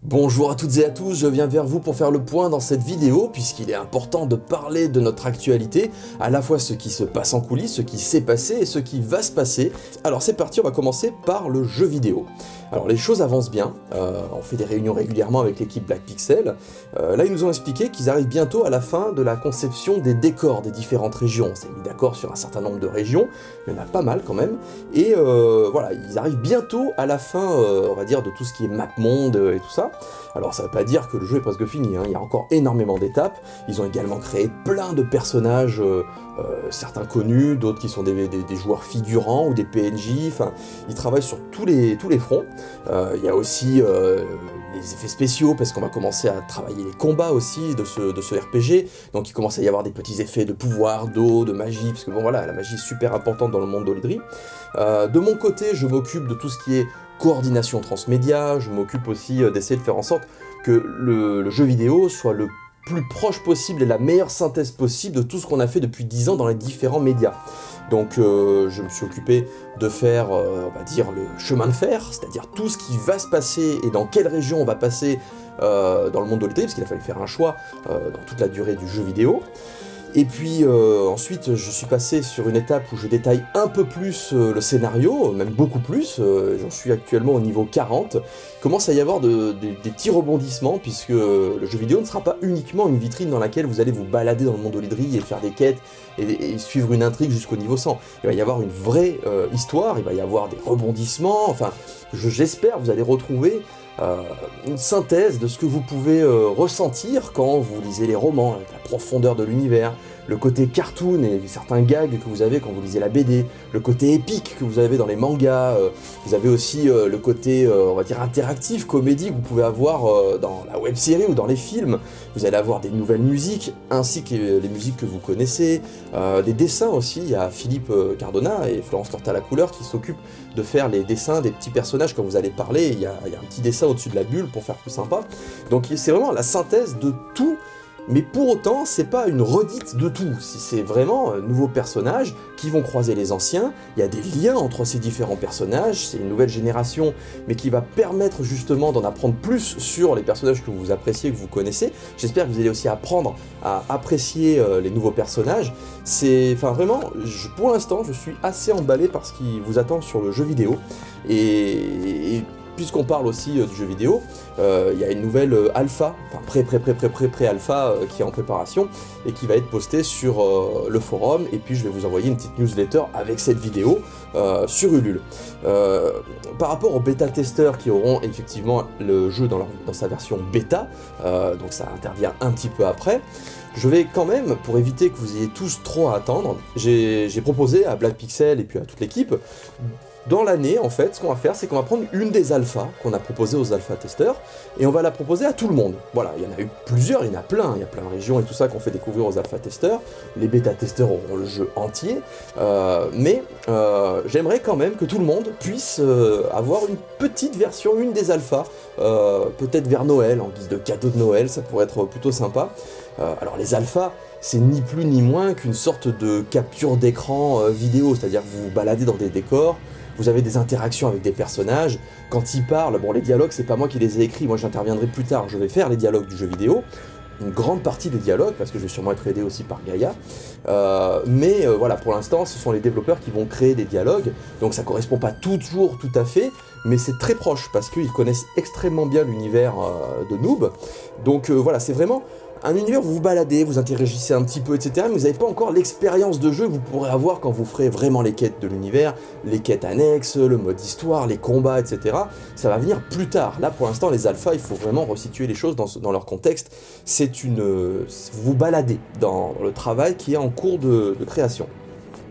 Bonjour à toutes et à tous, je viens vers vous pour faire le point dans cette vidéo, puisqu'il est important de parler de notre actualité, à la fois ce qui se passe en coulisses, ce qui s'est passé et ce qui va se passer. Alors c'est parti, on va commencer par le jeu vidéo. Alors les choses avancent bien, on fait des réunions régulièrement avec l'équipe Black Pixel. Là ils nous ont expliqué qu'ils arrivent bientôt à la fin de la conception des décors des différentes régions. On s'est mis d'accord sur un certain nombre de régions, il y en a pas mal quand même, et voilà, ils arrivent bientôt à la fin, on va dire, de tout ce qui est map monde et tout ça. Alors ça veut pas dire que le jeu est presque fini, hein. Il y a encore énormément d'étapes. Ils ont également créé plein de personnages, certains connus, d'autres qui sont des joueurs figurants ou des PNJ, enfin ils travaillent sur tous les fronts. Il y a aussi les effets spéciaux, parce qu'on va commencer à travailler les combats aussi de ce RPG, donc il commence à y avoir des petits effets de pouvoir, d'eau, de magie, parce que bon voilà, la magie est super importante dans le monde d'Olydri. De mon côté, je m'occupe de tout ce qui est coordination transmédia, je m'occupe aussi d'essayer de faire en sorte que le jeu vidéo soit le plus proche possible et la meilleure synthèse possible de tout ce qu'on a fait depuis 10 ans dans les différents médias. Donc je me suis occupé de faire, on va dire, le chemin de fer, c'est-à-dire tout ce qui va se passer et dans quelle région on va passer dans le monde d'Olydri, parce qu'il a fallu faire un choix dans toute la durée du jeu vidéo. Et puis ensuite je suis passé sur une étape où je détaille un peu plus le scénario, même beaucoup plus, j'en suis actuellement au niveau 40. Il commence à y avoir des petits rebondissements, puisque le jeu vidéo ne sera pas uniquement une vitrine dans laquelle vous allez vous balader dans le monde d'Olydri et faire des quêtes et suivre une intrigue jusqu'au niveau 100. Il va y avoir une vraie histoire, il va y avoir des rebondissements, enfin j'espère que vous allez retrouver une synthèse de ce que vous pouvez ressentir quand vous lisez les romans, avec la profondeur de l'univers, le côté cartoon et certains gags que vous avez quand vous lisez la BD, le côté épique que vous avez dans les mangas, vous avez aussi le côté, on va dire, interactif, comédie que vous pouvez avoir dans la web-série ou dans les films. Vous allez avoir des nouvelles musiques, ainsi que les musiques que vous connaissez, des dessins aussi. Il y a Philippe Cardona et Florence Torta-Lacouleur qui s'occupent de faire les dessins des petits personnages quand vous allez parler. Il y a un petit dessin au-dessus de la bulle pour faire plus sympa. Donc c'est vraiment la synthèse de tout. Mais pour autant, c'est pas une redite de tout, c'est vraiment nouveaux personnages qui vont croiser les anciens, il y a des liens entre ces différents personnages, c'est une nouvelle génération, mais qui va permettre justement d'en apprendre plus sur les personnages que vous appréciez, que vous connaissez. J'espère que vous allez aussi apprendre à apprécier les nouveaux personnages. Enfin vraiment, pour l'instant, je suis assez emballé par ce qui vous attend sur le jeu vidéo, et puisqu'on parle aussi du jeu vidéo, il y a une nouvelle alpha, enfin pré-alpha qui est en préparation et qui va être postée sur le forum, et puis je vais vous envoyer une petite newsletter avec cette vidéo sur Ulule. Par rapport aux bêta-testeurs qui auront effectivement le jeu dans sa version bêta, donc ça intervient un petit peu après, je vais quand même, pour éviter que vous ayez tous trop à attendre, j'ai proposé à Black Pixel et puis à toute l'équipe, dans l'année, en fait, ce qu'on va faire, c'est qu'on va prendre une des alphas qu'on a proposées aux alpha-testeurs, et on va la proposer à tout le monde. Voilà, il y en a eu plusieurs, il y en a plein, il y a plein de régions et tout ça qu'on fait découvrir aux alpha-testeurs. Les bêta-testeurs auront le jeu entier, mais j'aimerais quand même que tout le monde puisse avoir une petite version, une des alphas, peut-être vers Noël, en guise de cadeau de Noël, ça pourrait être plutôt sympa. Alors les alphas, c'est ni plus ni moins qu'une sorte de capture d'écran vidéo, c'est-à-dire que vous vous baladez dans des décors, vous avez des interactions avec des personnages, quand ils parlent, bon les dialogues c'est pas moi qui les ai écrits, moi j'interviendrai plus tard, je vais faire les dialogues du jeu vidéo, une grande partie des dialogues, parce que je vais sûrement être aidé aussi par Gaïa, mais voilà, pour l'instant ce sont les développeurs qui vont créer des dialogues, donc ça correspond pas toujours tout à fait, mais c'est très proche, parce qu'ils connaissent extrêmement bien l'univers de Noob, donc voilà, c'est vraiment un univers où vous vous baladez, vous interagissez un petit peu, etc. Mais vous n'avez pas encore l'expérience de jeu que vous pourrez avoir quand vous ferez vraiment les quêtes de l'univers, les quêtes annexes, le mode histoire, les combats, etc. Ça va venir plus tard. Là, pour l'instant, les alphas, il faut vraiment resituer les choses dans leur contexte. Vous vous baladez dans le travail qui est en cours de création.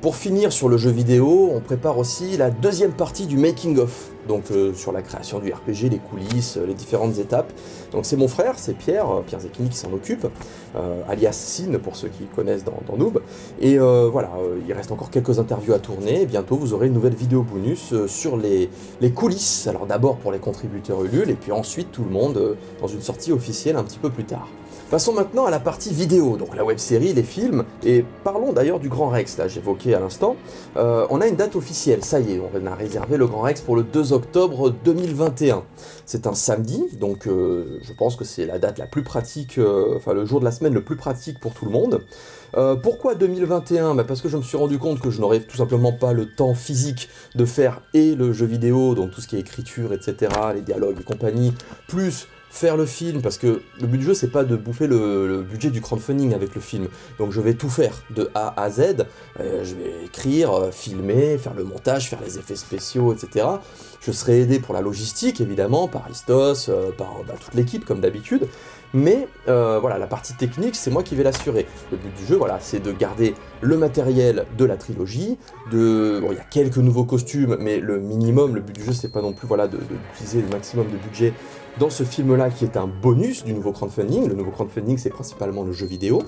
Pour finir sur le jeu vidéo, on prépare aussi la deuxième partie du making of, donc sur la création du RPG, les coulisses, les différentes étapes. Donc c'est mon frère, c'est Pierre Zekini qui s'en occupe, alias Sin pour ceux qui connaissent dans Noob. Et voilà, il reste encore quelques interviews à tourner, et bientôt vous aurez une nouvelle vidéo bonus sur les coulisses. Alors d'abord pour les contributeurs Ulule, et puis ensuite tout le monde dans une sortie officielle un petit peu plus tard. Passons maintenant à la partie vidéo, donc la web-série, les films, et parlons d'ailleurs du Grand Rex, là j'évoquais à l'instant. On a une date officielle, ça y est, on a réservé le Grand Rex pour le 2 octobre 2021. C'est un samedi, donc je pense que c'est la date la plus pratique, enfin le jour de la semaine le plus pratique pour tout le monde. Pourquoi 2021 ? Parce que je me suis rendu compte que je n'aurais tout simplement pas le temps physique de faire et le jeu vidéo, donc tout ce qui est écriture, etc., les dialogues et compagnie, plus faire le film, parce que le but du jeu c'est pas de bouffer le budget du crowdfunding avec le film, donc je vais tout faire de A à Z, je vais écrire, filmer, faire le montage, faire les effets spéciaux, etc. Je serai aidé pour la logistique évidemment par Istos, par toute l'équipe comme d'habitude, mais voilà, la partie technique c'est moi qui vais l'assurer. Le but du jeu, voilà, c'est de garder le matériel de la trilogie, bon, il y a quelques nouveaux costumes, mais le minimum, le but du jeu c'est pas non plus voilà, d'utiliser le maximum de budget dans ce film-là qui est un bonus du nouveau crowdfunding. Le nouveau crowdfunding, c'est principalement le jeu vidéo.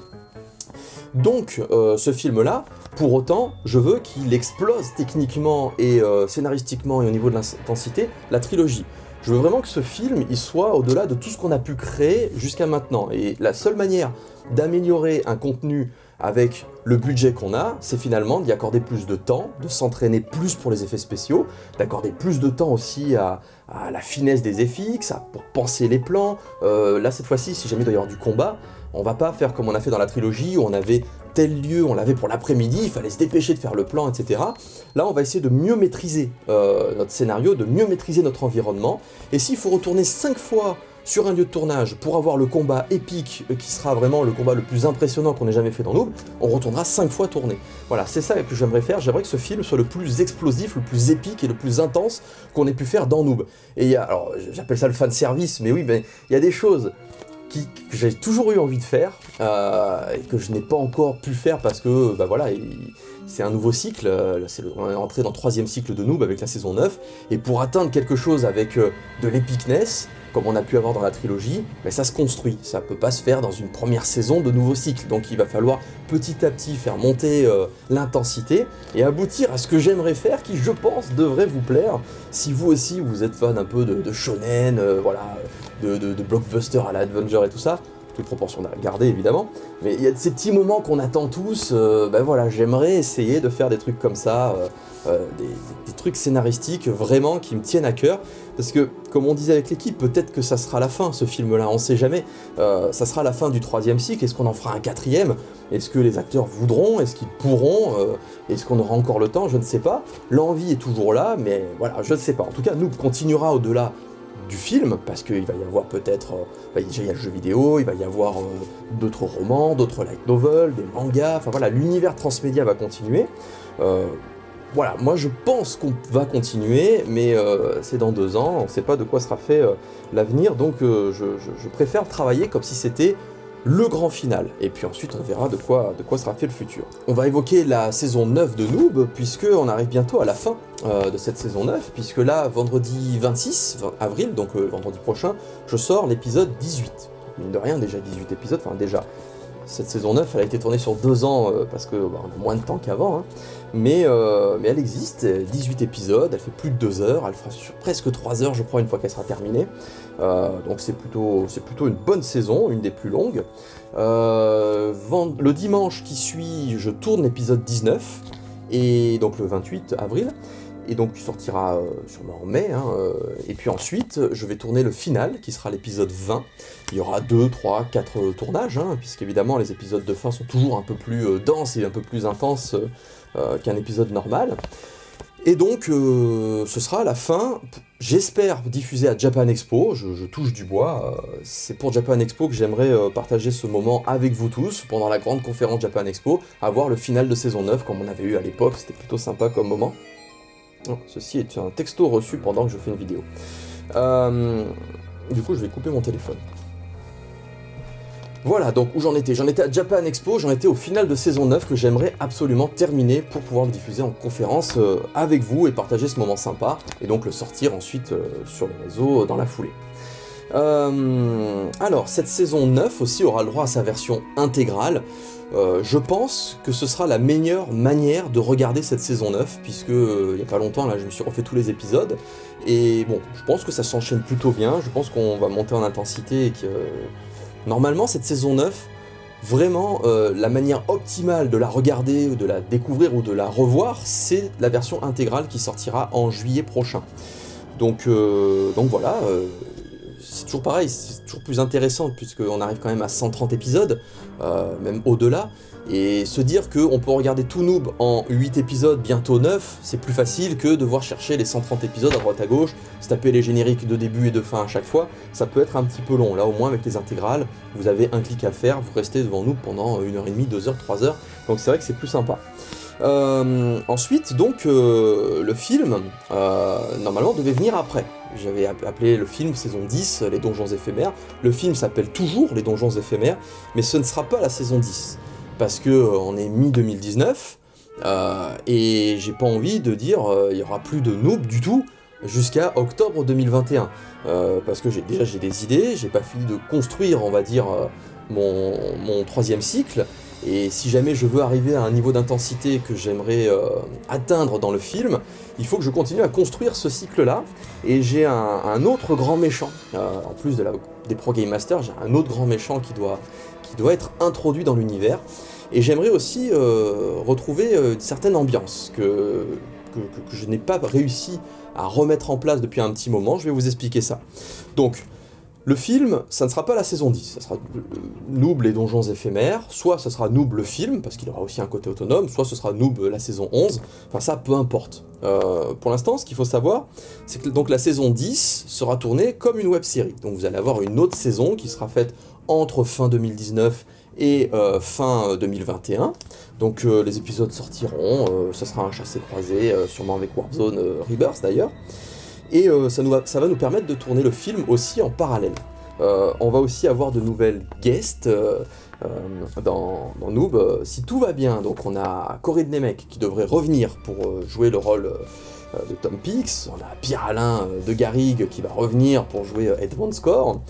Donc, ce film-là, pour autant, je veux qu'il explose techniquement et scénaristiquement et au niveau de l'intensité la trilogie. Je veux vraiment que ce film, il soit au-delà de tout ce qu'on a pu créer jusqu'à maintenant. Et la seule manière d'améliorer un contenu avec le budget qu'on a, c'est finalement d'y accorder plus de temps, de s'entraîner plus pour les effets spéciaux, d'accorder plus de temps aussi à la finesse des FX, pour penser les plans. Là, cette fois-ci, si jamais il doit y avoir du combat, on va pas faire comme on a fait dans la trilogie, où on avait tel lieu, on l'avait pour l'après-midi, il fallait se dépêcher de faire le plan, etc. Là, on va essayer de mieux maîtriser notre scénario, de mieux maîtriser notre environnement. Et s'il faut retourner 5 fois sur un lieu de tournage pour avoir le combat épique qui sera vraiment le combat le plus impressionnant qu'on ait jamais fait dans Noob, on retournera 5 fois tourner. Voilà, c'est ça que j'aimerais faire. J'aimerais que ce film soit le plus explosif, le plus épique et le plus intense qu'on ait pu faire dans Noob. Et il y a, alors j'appelle ça le fan service, mais oui, ben, il y a des choses que j'ai toujours eu envie de faire et que je n'ai pas encore pu faire parce que bah voilà, c'est un nouveau cycle, on est entré dans le 3e cycle de Noob avec la saison 9, et pour atteindre quelque chose avec de l'épicness, comme on a pu avoir dans la trilogie, mais ça se construit, ça peut pas se faire dans une première saison de nouveau cycle, donc il va falloir petit à petit faire monter l'intensité et aboutir à ce que j'aimerais faire, qui je pense devrait vous plaire, si vous aussi vous êtes fan un peu de shonen, voilà, de blockbuster à la Avenger et tout ça, toute proportion gardée évidemment, mais il y a ces petits moments qu'on attend tous, ben voilà, j'aimerais essayer de faire des trucs comme ça, des trucs scénaristiques vraiment qui me tiennent à cœur, parce que comme on disait avec l'équipe, peut-être que ça sera la fin ce film-là, on sait jamais, ça sera la fin du 3e cycle, est-ce qu'on en fera un 4e? Est-ce que les acteurs voudront? Est-ce qu'ils pourront? Est-ce qu'on aura encore le temps? Je ne sais pas, l'envie est toujours là, mais voilà, je ne sais pas, en tout cas Noob continuera au-delà du film, parce qu'il va y avoir peut-être, déjà il y a le jeu vidéo, il va y avoir d'autres romans, d'autres light novels, des mangas, enfin voilà, l'univers transmédia va continuer. Voilà, moi je pense qu'on va continuer, mais c'est dans 2 ans, on ne sait pas de quoi sera fait l'avenir, donc je préfère travailler comme si c'était le grand final, et puis ensuite on verra de quoi sera fait le futur. On va évoquer la saison 9 de Noob, puisque on arrive bientôt à la fin de cette saison 9, puisque là, vendredi 26 avril, donc vendredi prochain, je sors l'épisode 18. Mine de rien, déjà 18 épisodes, enfin déjà, cette saison 9, elle a été tournée sur 2 ans, parce que on a moins de temps qu'avant, hein. Mais elle existe, 18 épisodes, elle fait plus de 2 heures, elle fera sur presque 3 heures je crois une fois qu'elle sera terminée, donc c'est plutôt une bonne saison, une des plus longues. Le dimanche qui suit, je tourne l'épisode 19, et donc le 28 avril, et donc qui sortira sûrement en mai, hein, et puis ensuite je vais tourner le final, qui sera l'épisode 20, il y aura 2, 3, 4 tournages, hein, puisqu'évidemment les épisodes de fin sont toujours un peu plus denses et un peu plus intenses qu'un épisode normal, et donc ce sera à la fin, j'espère diffuser à Japan Expo, je touche du bois, c'est pour Japan Expo que j'aimerais partager ce moment avec vous tous, pendant la grande conférence Japan Expo, avoir le final de saison 9 comme on avait eu à l'époque, c'était plutôt sympa comme moment. Non, ceci est un texto reçu pendant que je fais une vidéo. Du coup, je vais couper mon téléphone. Voilà, donc où j'en étais? J'en étais à Japan Expo, j'en étais au final de saison 9 que j'aimerais absolument terminer pour pouvoir le diffuser en conférence avec vous et partager ce moment sympa, et donc le sortir ensuite sur les réseaux dans la foulée. Alors, cette saison 9 aussi aura le droit à sa version intégrale. Je pense que ce sera la meilleure manière de regarder cette saison 9, puisque il y a pas longtemps, là, je me suis refait tous les épisodes, et bon, je pense que ça s'enchaîne plutôt bien, je pense qu'on va monter en intensité et Normalement, cette saison 9, vraiment, la manière optimale de la regarder, ou de la découvrir, ou de la revoir, c'est la version intégrale qui sortira en juillet prochain. Donc voilà, c'est toujours pareil, c'est toujours plus intéressant, puisqu'on arrive quand même à 130 épisodes, même au-delà, et se dire qu'on peut regarder tout Noob en 8 épisodes, bientôt 9, c'est plus facile que devoir chercher les 130 épisodes à droite à gauche, se taper les génériques de début et de fin à chaque fois, ça peut être un petit peu long. Là au moins avec les intégrales, vous avez un clic à faire, vous restez devant Noob pendant 1h30, 2h, 3h, donc c'est vrai que c'est plus sympa. Ensuite, donc, le film, normalement, devait venir après. J'avais appelé le film saison 10, Les Donjons Éphémères. Le film s'appelle toujours Les Donjons Éphémères, mais ce ne sera pas la saison 10. Parce que on est mi-2019, et j'ai pas envie de dire il y aura plus de Noob du tout jusqu'à octobre 2021. Parce que j'ai des idées, j'ai pas fini de construire, on va dire, mon troisième cycle. Et si jamais je veux arriver à un niveau d'intensité que j'aimerais atteindre dans le film, il faut que je continue à construire ce cycle-là. Et j'ai un autre grand méchant, en plus des Pro Game Masters, j'ai un autre grand méchant qui doit être introduit dans l'univers. Et j'aimerais aussi retrouver une certaine ambiance que je n'ai pas réussi à remettre en place depuis un petit moment. Je vais vous expliquer ça. Donc, le film, ça ne sera pas la saison 10, ça sera Noob les Donjons Éphémères, soit ça sera Noob le film, parce qu'il aura aussi un côté autonome, soit ce sera Noob la saison 11, enfin ça, peu importe. Pour l'instant, ce qu'il faut savoir, c'est que donc, la saison 10 sera tournée comme une web-série. Donc vous allez avoir une autre saison qui sera faite entre fin 2019 et fin 2021. Donc les épisodes sortiront, ça sera un chassé-croisé, sûrement avec Warzone Rebirth d'ailleurs. Et ça va nous permettre de tourner le film aussi en parallèle. On va aussi avoir de nouvelles guests dans Noob, si tout va bien. Donc on a Corinne Nemec qui devrait revenir pour jouer le rôle de Tom Pix. On a Pierre Alain de Garrigue qui va revenir pour jouer Edmond Score.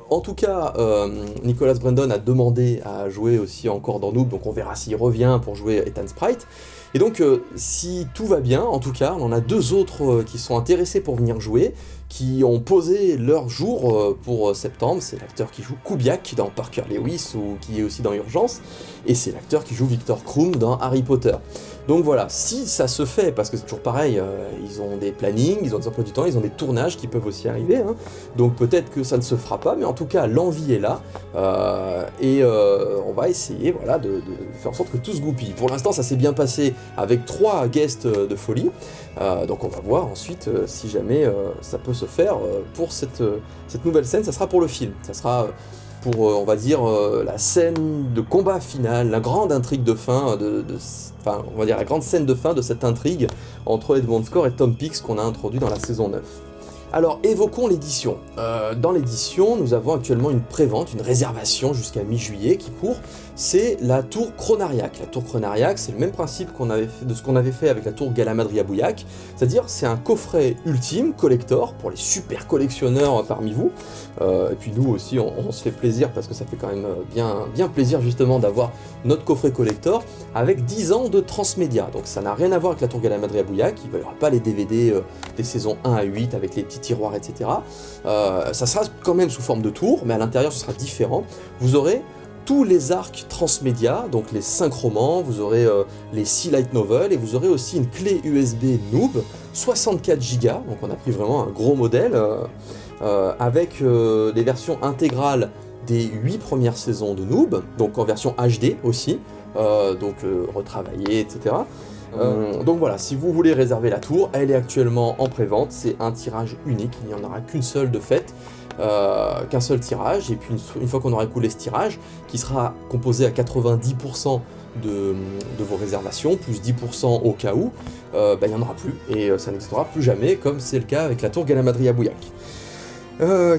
En tout cas, Nicholas Brandon a demandé à jouer aussi encore dans Noob, donc on verra s'il revient pour jouer Ethan Sprite. Et donc, si tout va bien, en tout cas, on en a deux autres qui sont intéressés pour venir jouer, qui ont posé leur jour pour septembre. C'est l'acteur qui joue Kubiak dans Parker Lewis, ou qui est aussi dans Urgence, et c'est l'acteur qui joue Victor Krum dans Harry Potter. Donc voilà, si ça se fait, parce que c'est toujours pareil, ils ont des plannings, ils ont des emplois du temps, ils ont des tournages qui peuvent aussi arriver, hein. Donc peut-être que ça ne se fera pas, mais en tout cas l'envie est là, et on va essayer voilà, de faire en sorte que tout se goupille. Pour l'instant ça s'est bien passé avec 3 guests de folie, donc on va voir ensuite si jamais ça peut se faire pour cette nouvelle scène. Ça sera pour le film, ça sera pour, on va dire, la scène de combat final, la grande intrigue de fin, enfin, on va dire la grande scène de fin de cette intrigue entre Edmond Score et Tom Pix qu'on a introduit dans la saison 9. Alors, évoquons l'édition. Dans l'édition, nous avons actuellement une prévente, une réservation jusqu'à mi-juillet qui court. C'est la tour Chronariac. La tour Chronariac, c'est le même principe de ce qu'on avait fait avec la tour Galamadria Bouillac, c'est-à-dire c'est un coffret ultime, collector, pour les super collectionneurs parmi vous. Et puis nous aussi, on se fait plaisir parce que ça fait quand même bien plaisir justement d'avoir notre coffret collector avec 10 ans de transmédia. Donc ça n'a rien à voir avec la tour Galamadria Bouillac, il n'y aura pas les DVD des saisons 1 à 8 avec les petits tiroirs, etc. Ça sera quand même sous forme de tour, mais à l'intérieur ce sera différent. Vous aurez tous les arcs transmédia, donc les 5 romans, vous aurez les 6 light novels, et vous aurez aussi une clé USB Noob, 64 Go, donc on a pris vraiment un gros modèle, avec les versions intégrales des 8 premières saisons de Noob, donc en version HD aussi, donc retravaillée, etc. Donc voilà, si vous voulez réserver la tour, elle est actuellement en pré-vente, c'est un tirage unique, il n'y en aura qu'une seule de faite, qu'un seul tirage, et puis une fois qu'on aura écoulé ce tirage, qui sera composé à 90% de vos réservations, plus 10% au cas où, il n'y en aura plus, et ça n'existera plus jamais, comme c'est le cas avec la tour Galamadria Bouillac.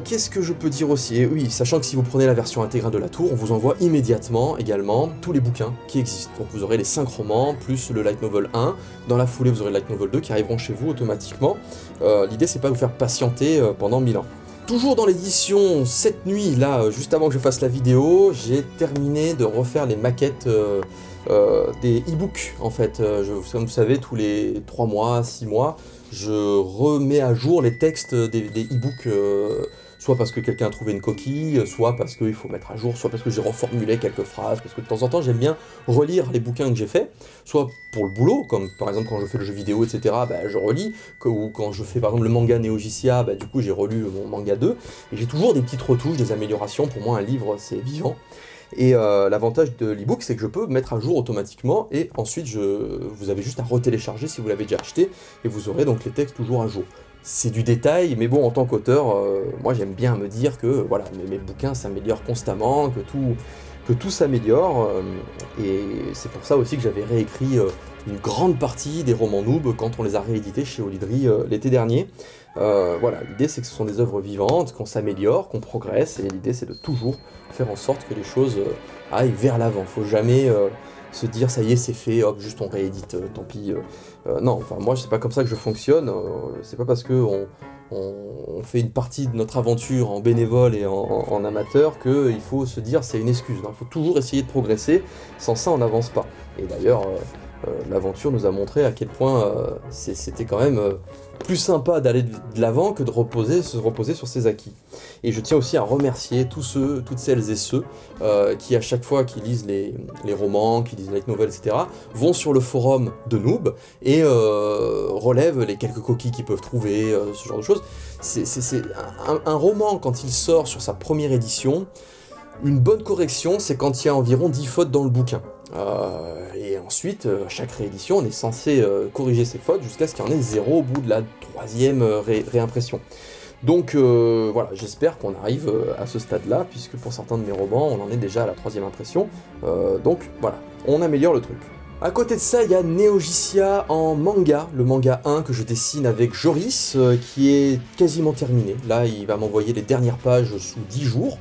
Qu'est-ce que je peux dire aussi? Et oui, sachant que si vous prenez la version intégrale de la tour, on vous envoie immédiatement également tous les bouquins qui existent. Donc vous aurez les 5 romans, plus le Light Novel 1, dans la foulée vous aurez le Light Novel 2 qui arriveront chez vous automatiquement. L'idée c'est pas de vous faire patienter pendant 1000 ans. Toujours dans l'édition, cette nuit, là, juste avant que je fasse la vidéo, j'ai terminé de refaire les maquettes des e-books, en fait. Comme vous savez, tous les 3 mois, 6 mois, je remets à jour les textes des e-books soit parce que quelqu'un a trouvé une coquille, soit parce qu'il faut mettre à jour, soit parce que j'ai reformulé quelques phrases, parce que de temps en temps j'aime bien relire les bouquins que j'ai faits, soit pour le boulot, comme par exemple quand je fais le jeu vidéo, etc., bah, je relis, ou quand je fais par exemple le manga Neo Genesis, bah, du coup j'ai relu mon manga 2, et j'ai toujours des petites retouches, des améliorations. Pour moi un livre c'est vivant. Et l'avantage de l'ebook, c'est que je peux mettre à jour automatiquement, et ensuite vous avez juste à retélécharger si vous l'avez déjà acheté, et vous aurez donc les textes toujours à jour. C'est du détail, mais bon, en tant qu'auteur, moi j'aime bien me dire que voilà, mes bouquins s'améliorent constamment, que tout s'améliore, et c'est pour ça aussi que j'avais réécrit une grande partie des romans Noob quand on les a réédités chez Olydri l'été dernier. Voilà, l'idée c'est que ce sont des œuvres vivantes, qu'on s'améliore, qu'on progresse, et l'idée c'est de toujours faire en sorte que les choses aillent vers l'avant. Faut jamais se dire ça y est c'est fait, hop, juste on réédite, tant pis. Non, enfin moi c'est pas comme ça que je fonctionne, c'est pas parce que on fait une partie de notre aventure en bénévole et en amateur qu'il faut se dire c'est une excuse. Il faut toujours essayer de progresser, sans ça on n'avance pas. Et d'ailleurs, l'aventure nous a montré à quel point c'était quand même plus sympa d'aller de l'avant que de se reposer sur ses acquis. Et je tiens aussi à remercier toutes celles et ceux qui à chaque fois qu'ils lisent les romans, qui lisent les light novels, etc., vont sur le forum de Noob et relèvent les quelques coquilles qu'ils peuvent trouver, ce genre de choses. C'est un roman, quand il sort sur sa première édition, une bonne correction, c'est quand il y a environ 10 fautes dans le bouquin. Et ensuite, à chaque réédition, on est censé corriger ces fautes jusqu'à ce qu'il y en ait 0 au bout de la 3e réimpression. Donc voilà, j'espère qu'on arrive à ce stade-là, puisque pour certains de mes romans, on en est déjà à la 3e impression. Donc voilà, on améliore le truc. À côté de ça, il y a Neo Genesis en manga, le manga 1 que je dessine avec Joris, qui est quasiment terminé. Là, il va m'envoyer les dernières pages sous 10 jours.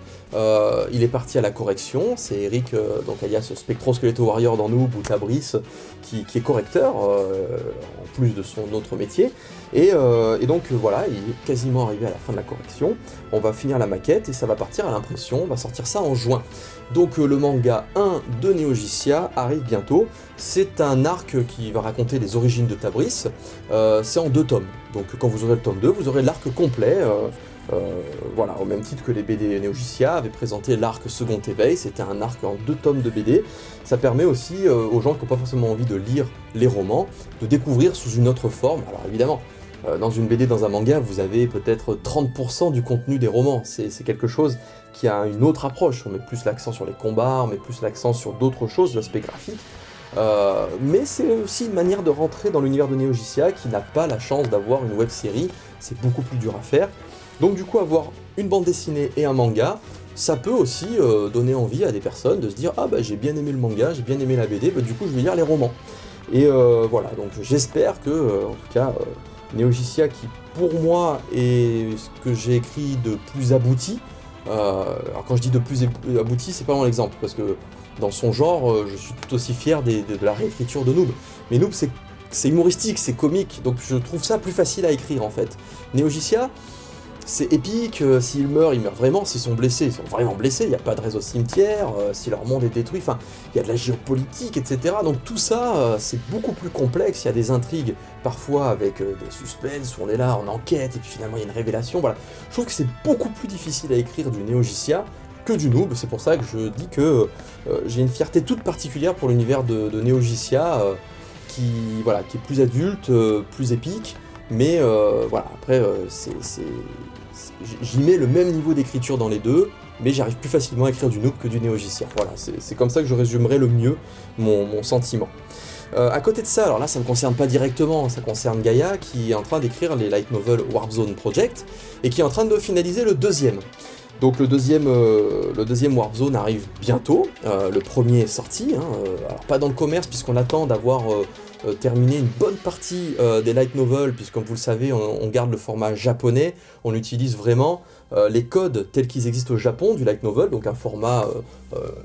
Il est parti à la correction, c'est Eric, donc alias Spectro Skeleto Warrior dans Noob, ou Tabris, qui est correcteur, en plus de son autre métier. Et donc voilà, il est quasiment arrivé à la fin de la correction. On va finir la maquette et ça va partir à l'impression, on va sortir ça en juin. Donc le manga 1 de Neo Genesis arrive bientôt. C'est un arc qui va raconter les origines de Tabris. C'est en 2 tomes. Donc quand vous aurez le tome 2, vous aurez l'arc complet. Voilà, au même titre que les BD Neo Genesis avaient présenté l'arc Second Éveil, c'était un arc en 2 tomes de BD. Ça permet aussi aux gens qui n'ont pas forcément envie de lire les romans, de découvrir sous une autre forme. Alors évidemment, dans une BD, dans un manga, vous avez peut-être 30% du contenu des romans. C'est quelque chose qui a une autre approche. On met plus l'accent sur les combats, on met plus l'accent sur d'autres choses, l'aspect graphique. Mais c'est aussi une manière de rentrer dans l'univers de Neo Genesis qui n'a pas la chance d'avoir une web-série. C'est beaucoup plus dur à faire. Donc du coup, avoir une bande dessinée et un manga, ça peut aussi donner envie à des personnes de se dire « Ah bah j'ai bien aimé le manga, j'ai bien aimé la BD, bah, du coup je vais lire les romans ». Et voilà, donc j'espère que, en tout cas, Neo Genesis, qui pour moi est ce que j'ai écrit de plus abouti, alors quand je dis de plus abouti, c'est pas vraiment l'exemple, parce que dans son genre, je suis tout aussi fier de la réécriture de Noob. Mais Noob, c'est humoristique, c'est comique, donc je trouve ça plus facile à écrire en fait. Neo Genesis, c'est épique, s'ils meurent vraiment, s'ils sont blessés, ils sont vraiment blessés, il n'y a pas de réseau cimetière, si leur monde est détruit, enfin, il y a de la géopolitique, etc. Donc tout ça, c'est beaucoup plus complexe, il y a des intrigues, parfois avec des suspens, où on est là, on enquête, et puis finalement il y a une révélation, voilà. Je trouve que c'est beaucoup plus difficile à écrire du Neo Genesis que du Noob, c'est pour ça que je dis que j'ai une fierté toute particulière pour l'univers de Neo Genesis, qui est plus adulte, plus épique, mais voilà, après, j'y mets le même niveau d'écriture dans les deux, mais j'arrive plus facilement à écrire du Noob que du Neo Genesis. Voilà, c'est comme ça que je résumerai le mieux mon sentiment. À côté de ça, alors là ça ne me concerne pas directement, ça concerne Gaïa qui est en train d'écrire les light novels Warp Zone Project, et qui est en train de finaliser le 2e. Donc le deuxième Warp Zone arrive bientôt, le premier est sorti, alors pas dans le commerce puisqu'on attend d'avoir terminé une bonne partie des light novels, puisque comme vous le savez, on garde le format japonais, on utilise vraiment les codes tels qu'ils existent au Japon du light novel, donc un format,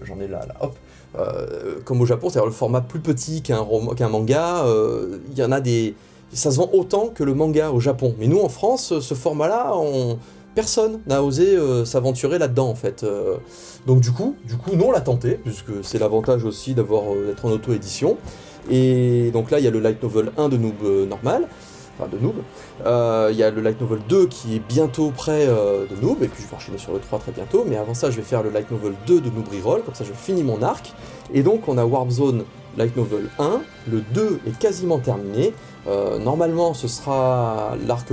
j'en ai là, hop, comme au Japon, c'est-à-dire le format plus petit qu'un manga, il y en a ça se vend autant que le manga au Japon, mais nous en France, ce format-là, personne n'a osé s'aventurer là-dedans en fait. Donc du coup, nous on l'a tenté, puisque c'est l'avantage aussi d'être en auto-édition. Et donc là, il y a le light novel 1 de Noob normal. enfin de Noob. Il y a le Light Novel 2 qui est bientôt prêt de Noob, et puis je vais enchaîner sur le 3 très bientôt, mais avant ça je vais faire le Light Novel 2 de Noob Reroll, comme ça je finis mon arc. Et donc on a Warp Zone Light Novel 1, le 2 est quasiment terminé. Normalement ce sera l'arc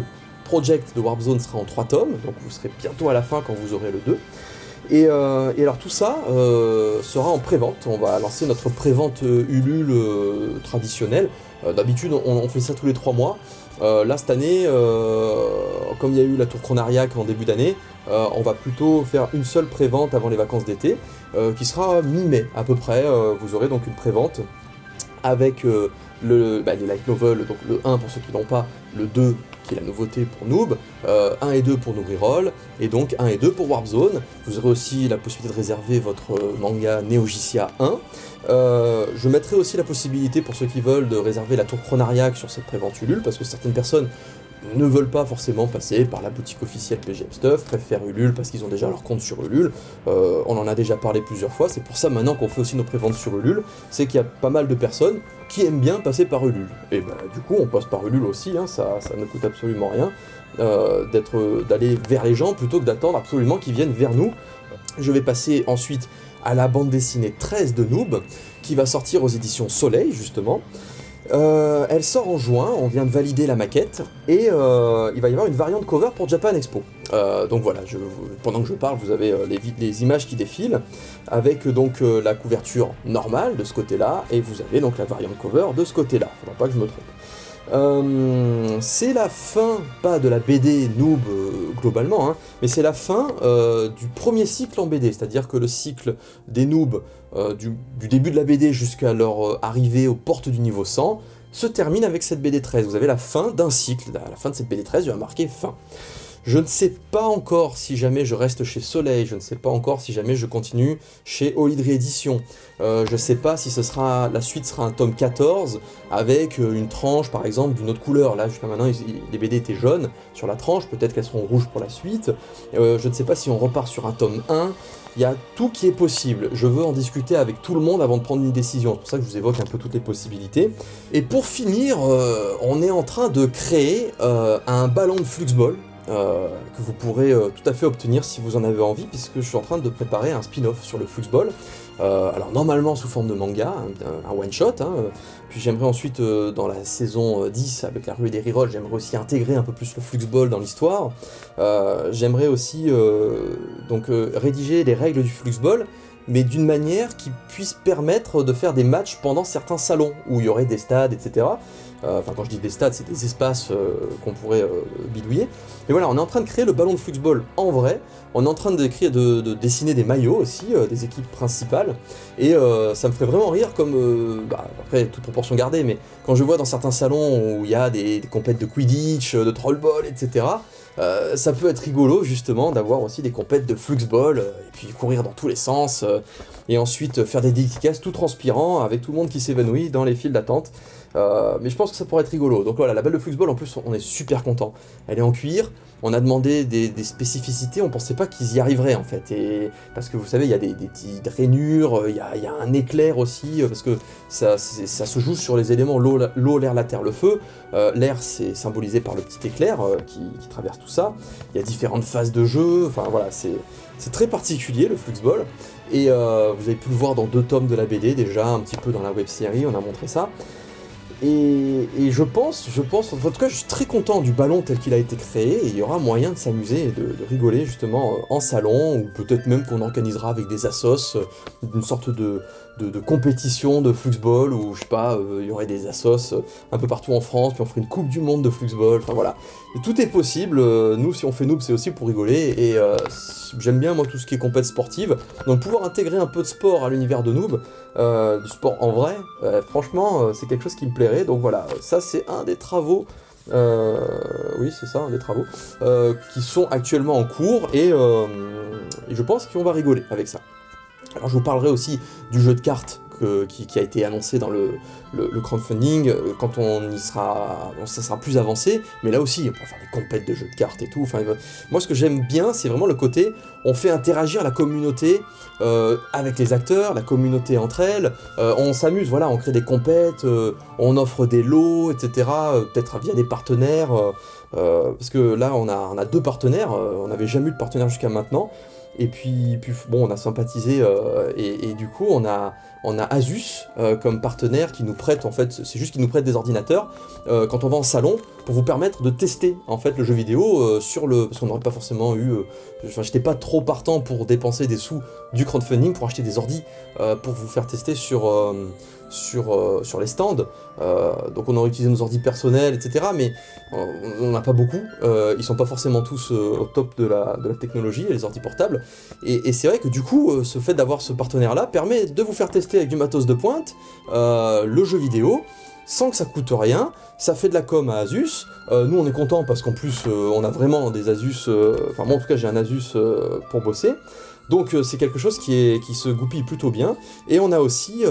Project de Warp Zone sera en 3 tomes, donc vous serez bientôt à la fin quand vous aurez le 2. Et alors tout ça sera en pré-vente. On va lancer notre pré-vente Ulule traditionnelle. D'habitude on fait ça tous les 3 mois. Là cette année, comme il y a eu la Tour Chronariac en début d'année, on va plutôt faire une seule pré-vente avant les vacances d'été, qui sera mi-mai à peu près. Vous aurez donc une pré-vente avec les light novels, donc le 1 pour ceux qui n'ont pas, le 2 qui est la nouveauté pour Noob, 1 et 2 pour Noob Reroll, et donc 1 et 2 pour Warp Zone. Vous aurez aussi la possibilité de réserver votre manga Neo Geesia 1. Je mettrai aussi la possibilité pour ceux qui veulent de réserver la Tour Chronariac sur cette prévente Ulule, parce que certaines personnes ne veulent pas forcément passer par la boutique officielle PGM Stuff, préfèrent Ulule parce qu'ils ont déjà leur compte sur Ulule. On en a déjà parlé plusieurs fois, c'est pour ça maintenant qu'on fait aussi nos préventes sur Ulule, c'est qu'il y a pas mal de personnes qui aiment bien passer par Ulule. Et bah du coup on passe par Ulule aussi, hein, ça ne coûte absolument rien d'aller vers les gens plutôt que d'attendre absolument qu'ils viennent vers nous. Je vais passer ensuite à la bande dessinée 13 de Noob, qui va sortir aux éditions Soleil justement. Elle sort en juin, on vient de valider la maquette, et il va y avoir une variante cover pour Japan Expo. Donc voilà, pendant que je parle, vous avez les images qui défilent, avec donc la couverture normale de ce côté-là, et vous avez donc la variante cover de ce côté-là, faudra pas que je me trompe. C'est la fin, pas de la BD Noob globalement, hein, mais c'est la fin du premier cycle en BD, c'est-à-dire que le cycle des Noobs du début de la BD jusqu'à leur arrivée aux portes du niveau 100 se termine avec cette BD 13. Vous avez la fin d'un cycle, à la fin de cette BD 13, il va marquer fin. Je ne sais pas encore si jamais je reste chez Soleil, je ne sais pas encore si jamais je continue chez Olydri Édition. Je ne sais pas si la suite sera un tome 14 avec une tranche par exemple d'une autre couleur. Là jusqu'à maintenant les BD étaient jaunes sur la tranche, peut-être qu'elles seront rouges pour la suite. Je ne sais pas si on repart sur un tome 1. Il y a tout qui est possible. Je veux en discuter avec tout le monde avant de prendre une décision. C'est pour ça que je vous évoque un peu toutes les possibilités. Et pour finir, on est en train de créer un ballon de Fluxball. Que vous pourrez tout à fait obtenir si vous en avez envie, puisque je suis en train de préparer un spin-off sur le Fluxball. Alors normalement sous forme de manga, un one-shot, hein, puis j'aimerais ensuite, dans la saison 10, avec la ruée des rerolls, j'aimerais aussi intégrer un peu plus le Fluxball dans l'histoire. J'aimerais aussi rédiger les règles du Fluxball, mais d'une manière qui puisse permettre de faire des matchs pendant certains salons, où il y aurait des stades, etc. Enfin, quand je dis des stades, c'est des espaces qu'on pourrait bidouiller. Et voilà, on est en train de créer le ballon de Fluxball en vrai, on est en train de dessiner des maillots aussi, des équipes principales, et ça me ferait vraiment rire, comme, après, toute proportion gardée, mais quand je vois dans certains salons où il y a des compètes de Quidditch, de Trollball, etc., ça peut être rigolo, justement, d'avoir aussi des compètes de Fluxball, et puis courir dans tous les sens, et ensuite faire des dédicaces tout transpirant, avec tout le monde qui s'évanouit dans les files d'attente. Mais je pense que ça pourrait être rigolo. Donc voilà, la balle de Fluxball, en plus, on est super content. Elle est en cuir, on a demandé des spécificités, on pensait pas qu'ils y arriveraient en fait. Et parce que vous savez, il y a des petites rainures, il y a un éclair aussi, parce que ça se joue sur les éléments l'eau, l'air, la terre, le feu. L'air, c'est symbolisé par le petit éclair qui traverse tout ça. Il y a différentes phases de jeu, enfin voilà, c'est très particulier le Fluxball. Et vous avez pu le voir dans 2 tomes de la BD déjà, un petit peu dans la web-série, on a montré ça. Et je pense, en tout cas je suis très content du ballon tel qu'il a été créé, et il y aura moyen de s'amuser et de rigoler justement en salon, ou peut-être même qu'on organisera avec des assos, une sorte de compétition de Fluxball, où je sais pas, il y aurait des assos un peu partout en France, puis on ferait une coupe du monde de Fluxball, enfin voilà. Et tout est possible, nous si on fait Noob c'est aussi pour rigoler, et j'aime bien moi tout ce qui est compète sportive, donc pouvoir intégrer un peu de sport à l'univers de Noob, du sport en vrai, franchement c'est quelque chose qui me plairait, donc voilà, ça c'est un des travaux, oui c'est ça, un des travaux, qui sont actuellement en cours, et je pense qu'on va rigoler avec ça. Alors je vous parlerai aussi du jeu de cartes qui a été annoncé dans le crowdfunding, quand ça sera plus avancé, mais là aussi, on pourra faire des compètes de jeux de cartes et tout. Enfin, moi, ce que j'aime bien, c'est vraiment le côté, on fait interagir la communauté avec les acteurs, la communauté entre elles, on s'amuse, voilà, on crée des compètes, on offre des lots, etc., peut-être via des partenaires, parce que là, on a 2 partenaires, on n'avait jamais eu de partenaire jusqu'à maintenant, et puis bon, on a sympathisé, et du coup, on a Asus comme partenaire qui nous prête, en fait, c'est juste qu'ils nous prêtent des ordinateurs quand on va en salon, pour vous permettre de tester, en fait, le jeu vidéo parce qu'on n'aurait pas forcément eu... Enfin, j'étais pas trop partant pour dépenser des sous du crowdfunding pour acheter des ordis pour vous faire tester sur les stands, donc on aurait utilisé nos ordis personnels, etc., mais on n'a pas beaucoup, ils sont pas forcément tous au top de la technologie, les ordis portables, et c'est vrai que du coup, ce fait d'avoir ce partenaire-là permet de vous faire tester avec du matos de pointe, le jeu vidéo, sans que ça coûte rien, ça fait de la com à Asus, nous on est content parce qu'en plus on a vraiment des Asus, enfin moi en tout cas j'ai un Asus pour bosser, donc c'est quelque chose qui se goupille plutôt bien, et on a aussi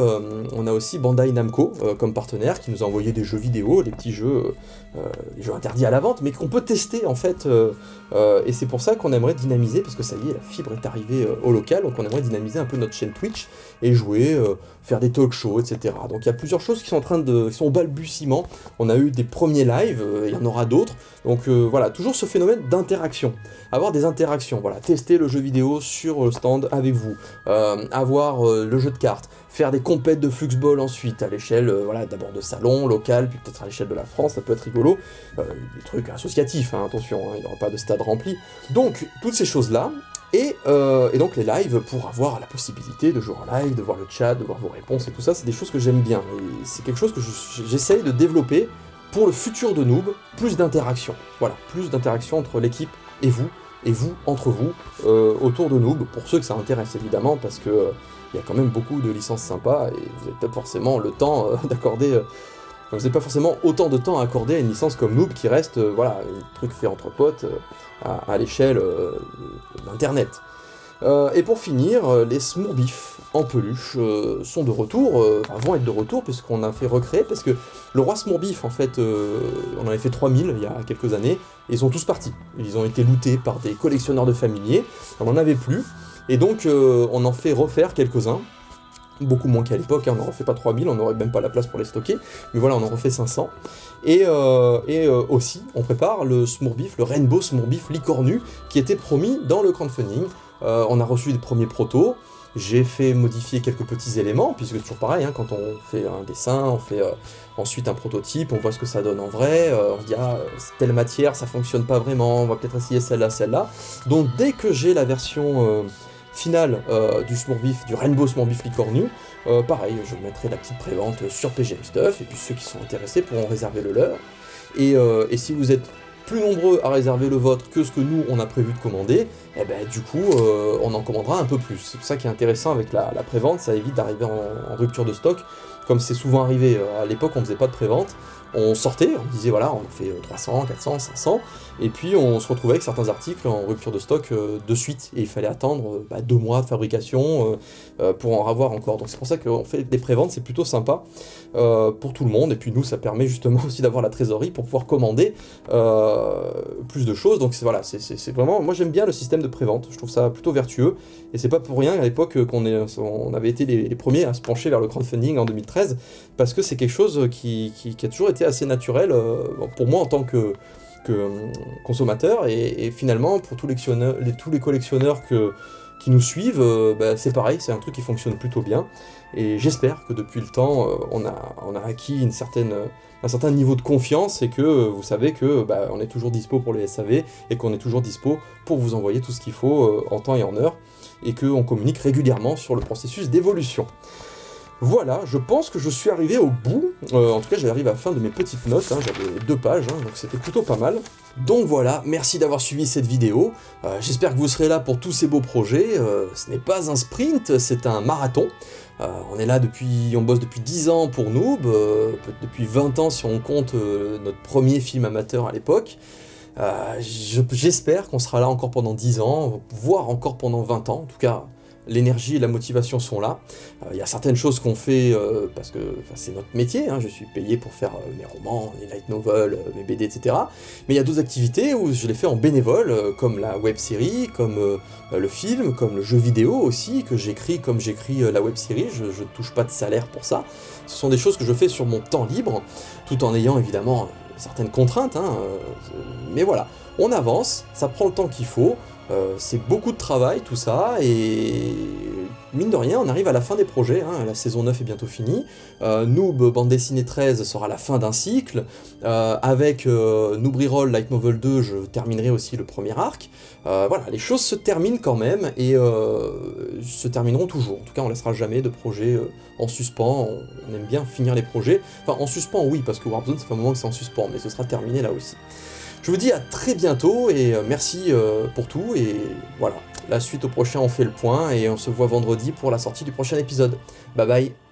Bandai Namco comme partenaire qui nous a envoyé des jeux vidéo, des petits jeux, les jeux interdits à la vente, mais qu'on peut tester en fait, et c'est pour ça qu'on aimerait dynamiser, parce que ça y est, la fibre est arrivée au local, donc on aimerait dynamiser un peu notre chaîne Twitch, et jouer, faire des talk shows, etc. Donc il y a plusieurs choses qui sont au balbutiement, on a eu des premiers lives, il y en aura d'autres, donc voilà, toujours ce phénomène d'interaction, avoir des interactions, voilà, tester le jeu vidéo sur le stand avec vous, avoir le jeu de cartes, faire des compètes de Fluxball ensuite, à l'échelle, voilà, d'abord de salon, local, puis peut-être à l'échelle de la France, ça peut être rigolo, des trucs associatifs, hein, attention, hein, il n'y aura pas de stade rempli, donc toutes ces choses-là, et donc les lives pour avoir la possibilité de jouer en live, de voir le chat, de voir vos réponses et tout ça, c'est des choses que j'aime bien, et c'est quelque chose que j'essaye de développer pour le futur de Noob, plus d'interaction, voilà, plus d'interaction entre l'équipe et vous entre vous, autour de Noob, pour ceux que ça intéresse évidemment, parce que il y a quand même beaucoup de licences sympas, et vous n'avez pas forcément le temps d'accorder... vous n'avez pas forcément autant de temps à accorder à une licence comme Noob, qui reste, voilà, un truc fait entre potes, à l'échelle d'internet. Et pour finir, les Smurfs en peluche sont de retour, vont être de retour, puisqu'on a fait recréer, parce que le roi Smurf, en fait, on en avait fait 3000 il y a quelques années, et ils sont tous partis. Ils ont été lootés par des collectionneurs de familiers, on n'en avait plus, et donc on en fait refaire quelques-uns, beaucoup moins qu'à l'époque, hein, on n'en refait pas 3000, on n'aurait même pas la place pour les stocker, mais voilà, on en refait 500. Et aussi, on prépare le Smurf, le Rainbow Smurf licornu, qui était promis dans le crowdfunding. On a reçu des premiers protos, j'ai fait modifier quelques petits éléments, puisque c'est toujours pareil, hein, quand on fait un dessin, on fait ensuite un prototype, on voit ce que ça donne en vrai, on se dit ah, telle matière ça fonctionne pas vraiment, on va peut-être essayer celle-là. Donc dès que j'ai la version finale du Smurf, du Rainbow Smurf licornu, pareil, je mettrai la petite prévente sur PGM Stuff, et puis ceux qui sont intéressés pourront réserver le leur. Et si vous êtes plus nombreux à réserver le vôtre que ce que nous on a prévu de commander, et ben du coup on en commandera un peu plus. C'est ça qui est intéressant avec la prévente, ça évite d'arriver en rupture de stock, comme c'est souvent arrivé. À l'époque on faisait pas de prévente, on sortait, on disait voilà, on fait 300, 400, 500, et puis on se retrouvait avec certains articles en rupture de stock de suite, et il fallait attendre 2 mois de fabrication pour en avoir encore. Donc c'est pour ça qu'on fait des préventes, c'est plutôt sympa pour tout le monde, et puis nous ça permet justement aussi d'avoir la trésorerie pour pouvoir commander plus de choses. Donc voilà, c'est vraiment, moi j'aime bien le système de prévente, je trouve ça plutôt vertueux, et c'est pas pour rien à l'époque qu'on avait été les premiers à se pencher vers le crowdfunding en 2013, parce que c'est quelque chose qui a toujours été assez naturel pour moi en tant que consommateur, et finalement pour tous les collectionneurs qui nous suivent, c'est pareil, c'est un truc qui fonctionne plutôt bien, et j'espère que depuis le temps on a acquis un certain niveau de confiance, et que vous savez que on est toujours dispo pour les SAV, et qu'on est toujours dispo pour vous envoyer tout ce qu'il faut en temps et en heure, et qu'on communique régulièrement sur le processus d'évolution. Voilà, je pense que je suis arrivé au bout, en tout cas j'arrive à la fin de mes petites notes, hein, j'avais 2 pages, hein, donc c'était plutôt pas mal. Donc voilà, merci d'avoir suivi cette vidéo, j'espère que vous serez là pour tous ces beaux projets, ce n'est pas un sprint, c'est un marathon. On est là on bosse depuis 10 ans pour Noob, depuis 20 ans si on compte notre premier film amateur à l'époque. J'espère qu'on sera là encore pendant 10 ans, voire encore pendant 20 ans, en tout cas l'énergie et la motivation sont là. Il y a certaines choses qu'on fait parce que c'est notre métier, hein, je suis payé pour faire mes romans, les light novels, mes BD, etc. Mais il y a d'autres activités où je les fais en bénévole, comme la web-série, comme le film, comme le jeu vidéo aussi, que j'écris comme j'écris la web-série, je touche pas de salaire pour ça. Ce sont des choses que je fais sur mon temps libre, tout en ayant évidemment certaines contraintes, hein, mais voilà, on avance, ça prend le temps qu'il faut, c'est beaucoup de travail tout ça, et mine de rien, on arrive à la fin des projets, hein, la saison 9 est bientôt finie, Noob, bande dessinée 13 sera la fin d'un cycle, avec Noob Reroll Light Novel 2, je terminerai aussi le premier arc, voilà, les choses se terminent quand même, et se termineront toujours, en tout cas on laissera jamais de projet en suspens, on aime bien finir les projets, enfin en suspens oui, parce que Warp Zone ça fait un moment que c'est en suspens, mais ce sera terminé là aussi. Je vous dis à très bientôt, et merci pour tout, et voilà, la suite au prochain on fait le point, et on se voit vendredi pour la sortie du prochain épisode. Bye bye.